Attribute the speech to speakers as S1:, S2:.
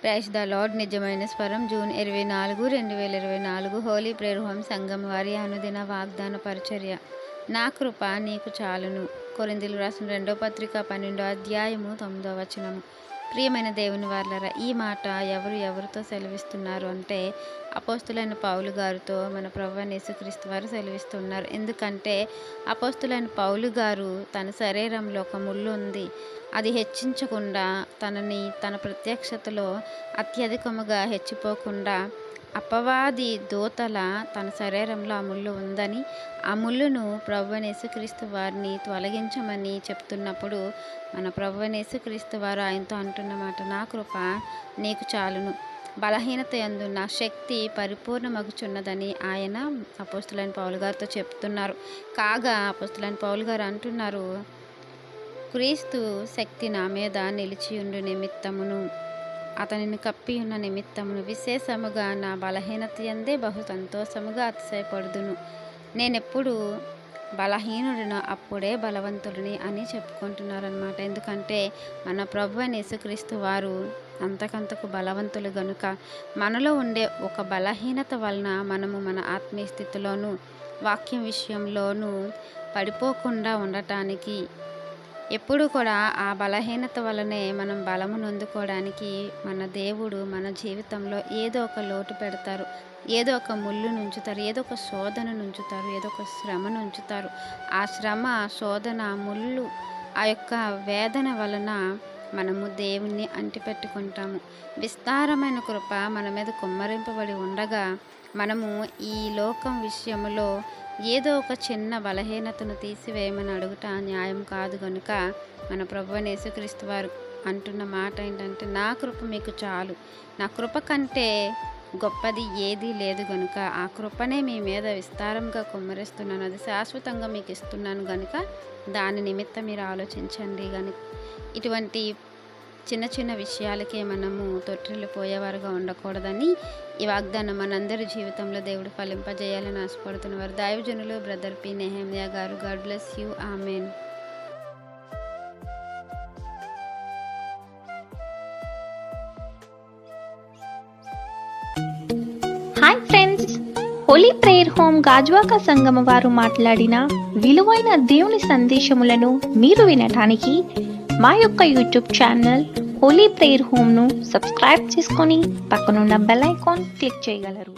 S1: Praise the lord. నిజమైన స్వరం June 24, 2024 Holi prayer home సంఘం వారి అనుదిన వాగ్దాన పరిచర్య. నా కృప నీకు చాలును. కొరింథీయులకు రాసిన 2వ పత్రిక 12వ అధ్యాయము 9వ వచనము. ప్రియమైన దేవుని వారలారా, ఈ మాట ఎవరితో సెలవిస్తున్నారు అంటే అపోస్తులైన పౌలు గారితో మన ప్రభువైన యేసుక్రీస్తు వారు సెలవిస్తున్నారు. ఎందుకంటే అపోస్తులైన పౌలు గారు తన శరీరంలో ఒక ముళ్ళు ఉంది. అది హెచ్చించకుండా తన ప్రత్యక్షతలో అత్యధికముగా హెచ్చిపోకుండా అపవాది దూతల తన శరీరంలో ఆ ముళ్ళు ఉందని, ఆ ముళ్ళును ప్రభువైన యేసుక్రీస్తు వారిని తొలగించమని చెప్తున్నప్పుడు మన ప్రభువైన యేసుక్రీస్తు వారు ఆయనతో అంటున్నమాట, నా కృప నీకు చాలును, బలహీనత యందు నా శక్తి పరిపూర్ణమగుచున్నదని ఆయన అపోస్తులైన పౌలు గారితో చెప్తున్నారు. కాగా అపోస్తులైన పౌలు గారు అంటున్నారు, క్రీస్తు శక్తి నా మీద నిలిచియుండు నిమిత్తమును, అతనిని కప్పి ఉన్న నిమిత్తమును విశేషముగా నా బలహీనత యందే బహు సంతోషముగా అతిశయపడుదును. నేనెప్పుడు బలహీనుడినో అప్పుడే బలవంతుడిని అని చెప్పుకుంటున్నారనమాట. ఎందుకంటే మన ప్రభువైన యేసుక్రీస్తు వారు అంతకంతకు బలవంతులు గనుక మనలో ఉండే ఒక బలహీనత వలన మనము మన ఆత్మీయ స్థితిలోనూ వాక్యం విషయంలోనూ పడిపోకుండా ఉండటానికి, ఎప్పుడు కూడా ఆ బలహీనత వలనే మనం బలము నొందుకోవడానికి మన దేవుడు మన జీవితంలో ఏదో ఒక లోటు పెడతారు, ఏదో ఒక ముళ్ళు నుంచుతారు, ఏదో ఒక శోధన నుంచుతారు, ఏదో ఒక శ్రమను ఉంచుతారు. ఆ శ్రమ, శోధన, ముళ్ళు, ఆ యొక్క వేదన వలన మనము దేవుణ్ణి అంటిపెట్టుకుంటాము. విస్తారమైన కృప మన మీద కుమ్మరింపబడి ఉండగా మనము ఈ లోకం విషయంలో ఏదో ఒక చిన్న బలహీనతను తీసివేయమని అడుగుట న్యాయం కాదు. కనుక మన ప్రభువైన యేసుక్రీస్తు వారు అంటున్న మాట ఏంటంటే, నా కృప మీకు చాలు, నా కృప కంటే గొప్పది ఏదీ లేదు గనుక ఆ కృపనే మీ మీద విస్తారంగా కుమ్మరిస్తున్నాను, అది శాశ్వతంగా మీకు ఇస్తున్నాను గనుక దాని నిమిత్తం మీరు ఆలోచించండి. కనుక ఇటువంటి చిన్న చిన్న విషయాలకే మనము తొట్టిల్లిపోయేవారుగా ఉండకూడదని ఈ వాగ్దానం మనందరి జీవితంలో దేవుడు ఫలింపజేయాలని ఆశపడుతున్నవారు దైవజనులు బ్రదర్ పి నెహెమ్యా గారు. God bless you. Amen.
S2: Hi friends, Holi prayer home Gajuwaka సంఘం వారు మాట్లాడిన విలువైన దేవుని సందేశములను మీరు వినటానికి మా యొక్క యూట్యూబ్ ఛానల్ హోలీ ప్రేయర్ హోమ్ను సబ్స్క్రైబ్ చేసుకొని పక్కనున్న బెల్ ఐకాన్ క్లిక్ చేయగలరు.